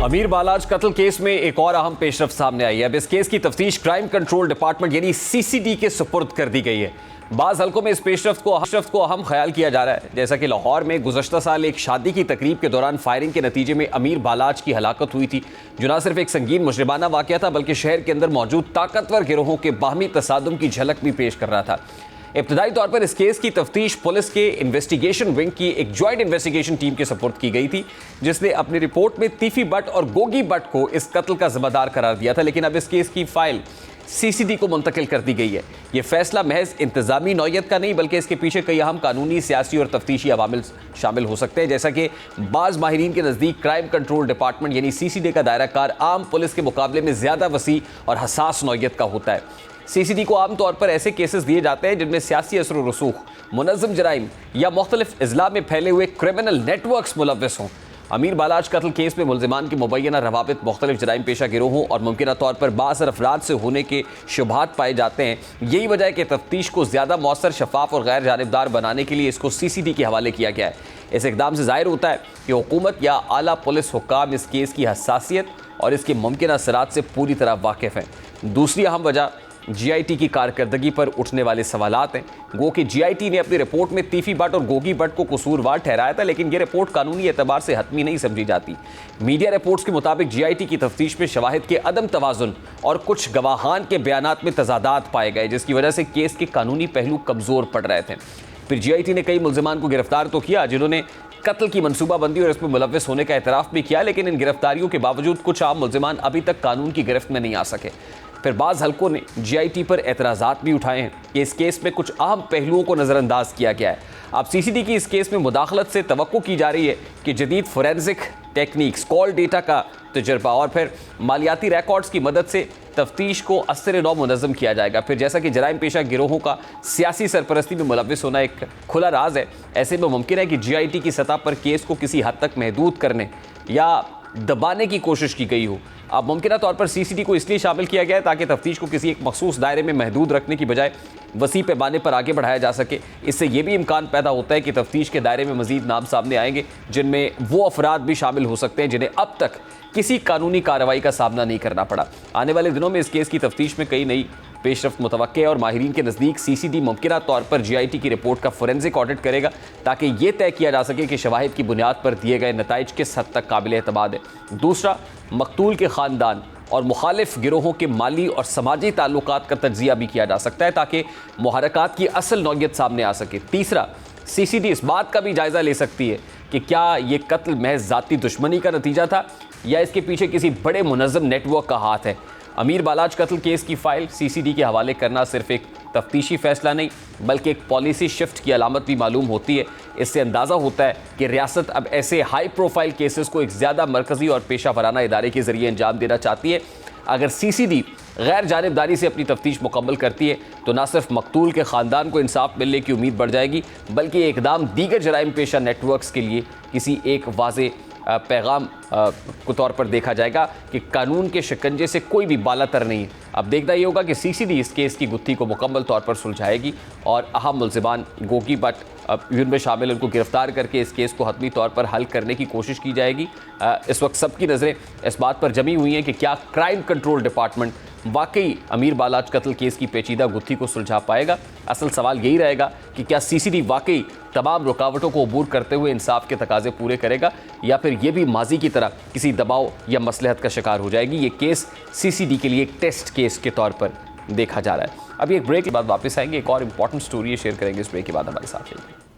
امیر بالاج قتل کیس میں ایک اور اہم پیشرفت سامنے آئی ہے۔ اب اس کیس کی تفتیش کرائم کنٹرول ڈپارٹمنٹ یعنی CCD کے سپرد کر دی گئی ہے۔ بعض حلقوں میں اس پیشرفت کو اہم خیال کیا جا رہا ہے، جیسا کہ لاہور میں گزشتہ سال ایک شادی کی تقریب کے دوران فائرنگ کے نتیجے میں امیر بالاج کی ہلاکت ہوئی تھی، جو نہ صرف ایک سنگین مجرمانہ واقعہ تھا بلکہ شہر کے اندر موجود طاقتور گروہوں کے باہمی تصادم کی جھلک بھی پیش کر رہا تھا۔ ابتدائی طور پر اس کیس کی تفتیش پولیس کے انویسٹیگیشن ونگ کی ایک جوائنٹ انویسٹیگیشن ٹیم کے سپرد کی گئی تھی، جس نے اپنی رپورٹ میں تیفی بٹ اور گوگی بٹ کو اس قتل کا ذمہ دار قرار دیا تھا، لیکن اب اس کیس کی فائل CCD کو منتقل کر دی گئی ہے۔ یہ فیصلہ محض انتظامی نوعیت کا نہیں بلکہ اس کے پیچھے کئی اہم قانونی، سیاسی اور تفتیشی عوامل شامل ہو سکتے ہیں، جیسا کہ بعض ماہرین کے نزدیک کرائم کنٹرول ڈپارٹمنٹ یعنی CCD کا دائرہ کار عام پولیس کے مقابلے میں زیادہ وسیع اور حساس نوعیت کا ہوتا ہے۔ CCD کو عام طور پر ایسے کیسز دیے جاتے ہیں جن میں سیاسی اثر و رسوخ، منظم جرائم یا مختلف اضلاع میں پھیلے ہوئے کرمنل نیٹ ورکس ملوث ہوں۔ امیر بالاج قتل کیس میں ملزمان کے مبینہ روابط مختلف جرائم پیشہ گروہوں اور ممکنہ طور پر بااثر افراد سے ہونے کے شبہات پائے جاتے ہیں۔ یہی وجہ ہے کہ تفتیش کو زیادہ مؤثر، شفاف اور غیر جانبدار بنانے کے لیے اس کو CCD کے حوالے کیا گیا ہے۔ اس اقدام سے ظاہر ہوتا ہے کہ حکومت یا اعلیٰ پولیس حکام اس کیس کی حساسیت اور اس کے ممکنہ اثرات سے پوری طرح واقف ہیں۔ دوسری اہم وجہ GIT کی کارکردگی پر اٹھنے والے سوالات ہیں۔ گو کہ GIT نے اپنی رپورٹ میں تیفی بٹ اور گوگی بٹ کو قصوروار ٹھہرایا تھا، لیکن یہ رپورٹ قانونی اعتبار سے حتمی نہیں سمجھی جاتی۔ میڈیا رپورٹس کے مطابق GIT کی تفتیش میں شواہد کے عدم توازن اور کچھ گواہان کے بیانات میں تضادات پائے گئے، جس کی وجہ سے کیس کے قانونی پہلو کمزور پڑ رہے تھے۔ پھر GIT نے کئی ملزمان کو گرفتار تو کیا جنہوں نے قتل کی منصوبہ بندی اور اس میں ملوث ہونے کا اعتراف بھی کیا، لیکن ان گرفتاریوں کے باوجود کچھ عام ملزمان ابھی تک قانون کی گرفت میں نہیں آ سکے۔ پھر بعض حلقوں نے GIT پر اعتراضات بھی اٹھائے ہیں کہ اس کیس میں کچھ اہم پہلوؤں کو نظر انداز کیا گیا ہے۔ اب CCD کی اس کیس میں مداخلت سے توقع کی جا رہی ہے کہ جدید فورینزک ٹیکنیکس، کال ڈیٹا کا تجربہ اور پھر مالیاتی ریکارڈز کی مدد سے تفتیش کو اثر نو منظم کیا جائے گا۔ پھر جیسا کہ جرائم پیشہ گروہوں کا سیاسی سرپرستی میں ملوث ہونا ایک کھلا راز ہے، ایسے میں ممکن ہے کہ GIT کی سطح پر کیس کو کسی حد تک محدود کرنے یا دبانے کی کوشش کی گئی ہو۔ اب ممکنہ طور پر CCD کو اس لیے شامل کیا گیا ہے تاکہ تفتیش کو کسی ایک مخصوص دائرے میں محدود رکھنے کی بجائے وسیع پیمانے پر آگے بڑھایا جا سکے۔ اس سے یہ بھی امکان پیدا ہوتا ہے کہ تفتیش کے دائرے میں مزید نام سامنے آئیں گے جن میں وہ افراد بھی شامل ہو سکتے ہیں جنہیں اب تک کسی قانونی کارروائی کا سامنا نہیں کرنا پڑا۔ آنے والے دنوں میں اس کیس کی تفتیش میں کئی نئی پیشرفت متوقع ہے اور ماہرین کے نزدیک CCD ممکنہ طور پر GIT کی رپورٹ کا فورینزک آڈٹ کرے گا تاکہ یہ طے کیا جا سکے کہ شواہد کی بنیاد پر دیے گئے نتائج کس حد تک قابل اعتماد ہے۔ دوسرا، مقتول کے خاندان اور مخالف گروہوں کے مالی اور سماجی تعلقات کا تجزیہ بھی کیا جا سکتا ہے تاکہ محرکات کی اصل نوعیت سامنے آ سکے۔ تیسرا، CCD اس بات کا بھی جائزہ لے سکتی ہے کہ کیا یہ قتل محض ذاتی دشمنی کا نتیجہ تھا یا اس کے پیچھے کسی بڑے منظم نیٹ ورک کا ہاتھ ہے۔ امیر بالاج قتل کیس کی فائل CCD کے حوالے کرنا صرف ایک تفتیشی فیصلہ نہیں بلکہ ایک پالیسی شفٹ کی علامت بھی معلوم ہوتی ہے۔ اس سے اندازہ ہوتا ہے کہ ریاست اب ایسے ہائی پروفائل کیسز کو ایک زیادہ مرکزی اور پیشہ ورانہ ادارے کے ذریعے انجام دینا چاہتی ہے۔ اگر CCD غیر جانبداری سے اپنی تفتیش مکمل کرتی ہے تو نہ صرف مقتول کے خاندان کو انصاف ملنے کی امید بڑھ جائے گی بلکہ یہ اقدام دیگر جرائم پیشہ نیٹ ورکس کے لیے کسی ایک واضح پیغام کے طور پر دیکھا جائے گا کہ قانون کے شکنجے سے کوئی بھی بالا تر نہیں ہے۔ اب دیکھنا یہ ہوگا کہ CCD اس کیس کی گتھی کو مکمل طور پر سلجھائے گی اور اہم ملزمان گوگی بٹ جن میں شامل ان کو گرفتار کر کے اس کیس کو حتمی طور پر حل کرنے کی کوشش کی جائے گی۔ اس وقت سب کی نظریں اس بات پر جمی ہوئی ہیں کہ کیا کرائم کنٹرول ڈپارٹمنٹ واقعی امیر بالاج قتل کیس کی پیچیدہ گتھی کو سلجھا پائے گا۔ اصل سوال یہی رہے گا کہ کیا CCD واقعی تمام رکاوٹوں کو عبور کرتے ہوئے انصاف کے تقاضے پورے کرے گا یا پھر یہ بھی ماضی کی طرح کسی دباؤ یا مصلحت کا شکار ہو جائے گی۔ یہ کیس CCD کے لیے ایک ٹیسٹ کیس کے طور پر دیکھا جا رہا ہے۔ ابھی ایک بریک کے بعد واپس آئیں گے، ایک اور امپورٹنٹ سٹوری شیئر کریں گے۔ اس بریک کے بعد ہمارے ساتھ رہیے۔